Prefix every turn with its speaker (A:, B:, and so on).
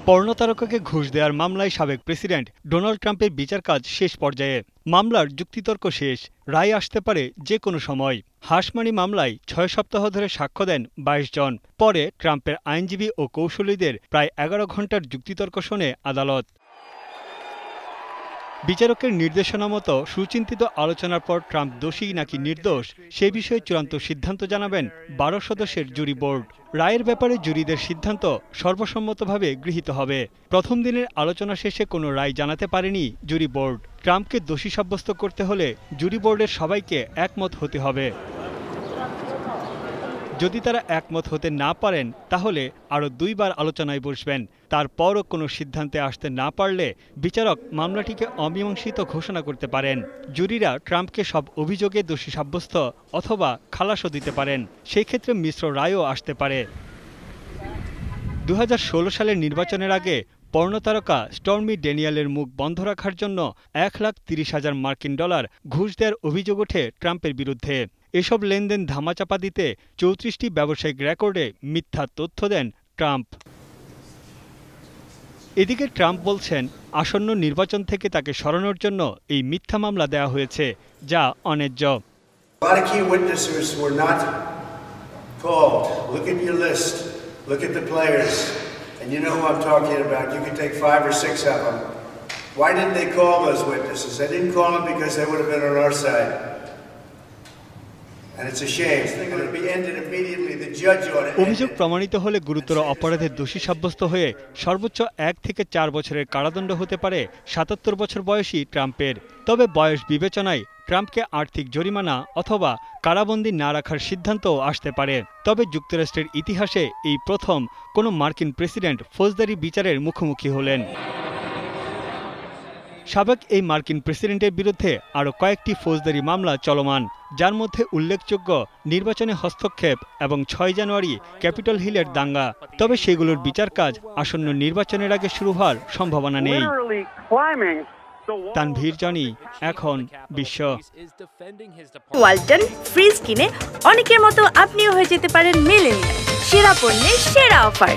A: পর্ণতারকাকে ঘুষ দেওয়ার মামলায় সাবেক প্রেসিডেন্ট ডোনাল্ড ট্রাম্পের বিচার কাজ শেষ পর্যায়ে। মামলার যুক্তিতর্ক শেষ, রায় আসতে পারে যে কোনো সময়। হাঁসমানি মামলায় ৬ সপ্তাহ ধরে সাক্ষ্য দেন ২২ জন। পরে ট্রাম্পের আইনজীবী ও কৌশলীদের প্রায় ১১ ঘণ্টার যুক্তিতর্ক শোনে আদালত। বিচারকের নির্দেশনা মতো সুচিন্তিত আলোচনার পর ট্রাম্প দোষী নাকি নির্দোষ সে বিষয়ে চূড়ান্ত সিদ্ধান্ত জানাবেন ১২ সদস্যের জুরি বোর্ড। রায়ের ব্যাপারে জুরিদের সিদ্ধান্ত সর্বসম্মতভাবে গৃহীত হবে। প্রথম দিনের আলোচনা শেষে কোনো রায় জানাতে পারেনি জুরি বোর্ড। ট্রাম্পকে দোষী সাব্যস্ত করতে হলে জুরি বোর্ডের সবাইকে একমত হতে হবে। যদি তারা একমত হতে না পারেন তাহলে আরও ২ বার আলোচনায় বসবেন। তারপরও কোনো সিদ্ধান্তে আসতে না পারলে বিচারক মামলাটিকে অমীমাংসিত ঘোষণা করতে পারেন। জুরিরা ট্রাম্পকে সব অভিযোগে দোষী সাব্যস্ত অথবা খালাসও দিতে পারেন। সেই ক্ষেত্রে মিশ্র রায়ও আসতে পারে। ২০১৬ সালের নির্বাচনের আগে পর্ণতারকা স্টর্মি ড্যানিয়েলের মুখ বন্ধ রাখার জন্য $১,৩০,০০০ মার্কিন ঘুষ দেওয়ার অভিযোগ ওঠে ট্রাম্পের বিরুদ্ধে। এসব লেনদেন ধামাচাপা দিতে ৩৪টি ব্যবসায়িক রেকর্ডে মিথ্যা তথ্য দেন ট্রাম্প। এদিকে ট্রাম্প বলছেন আসন্ন নির্বাচন থেকে তাকে সরানোর জন্য এই মিথ্যা মামলা দেওয়া হয়েছে, যা অন্যায্য।
B: Look at the players, and you know who I'm talking about. You can take 5 or 6 of them. Why didn't they call those witnesses? They didn't call them because they would have been on our side. And it's a shame. They're going to be ended immediately. The judge ought to.
A: অভিযোগ প্রমাণিত হলে গুরুতর অপরাধের দোষী সাব্যস্ত হয়ে সর্বোচ্চ 1 থেকে 4 বছরের কারাদণ্ড হতে পারে ৭৭ বছর বয়সী ট্রাম্পের। তবে বয়স বিবেচনায় ট্রাম্পকে আর্থিক জরিমানা অথবা কারাবন্দী না রাখার সিদ্ধান্তও আসতে পারে। তবে যুক্তরাষ্ট্রের ইতিহাসে এই প্রথম কোনো মার্কিন প্রেসিডেন্ট ফৌজদারি বিচারের মুখোমুখি হলেন। সাবেক এই মার্কিন প্রেসিডেন্টের বিরুদ্ধে আরও কয়েকটি ফৌজদারি মামলা চলমান, যার মধ্যে উল্লেখযোগ্য নির্বাচনে হস্তক্ষেপ এবং ৬ জানুয়ারি ক্যাপিটল হিলের দাঙ্গা। তবে সেগুলোর বিচার কাজ আসন্ন নির্বাচনের আগে শুরু হওয়ার সম্ভাবনা নেই। তানভীর জনি, এখন বিশ্ব।
C: ওয়ালটন ফ্রিজ কিনে অনেকের মতো আপনিও হয়ে যেতে পারেন মিলেনিয়াল। সেরা পণ্যের সেরা অফার।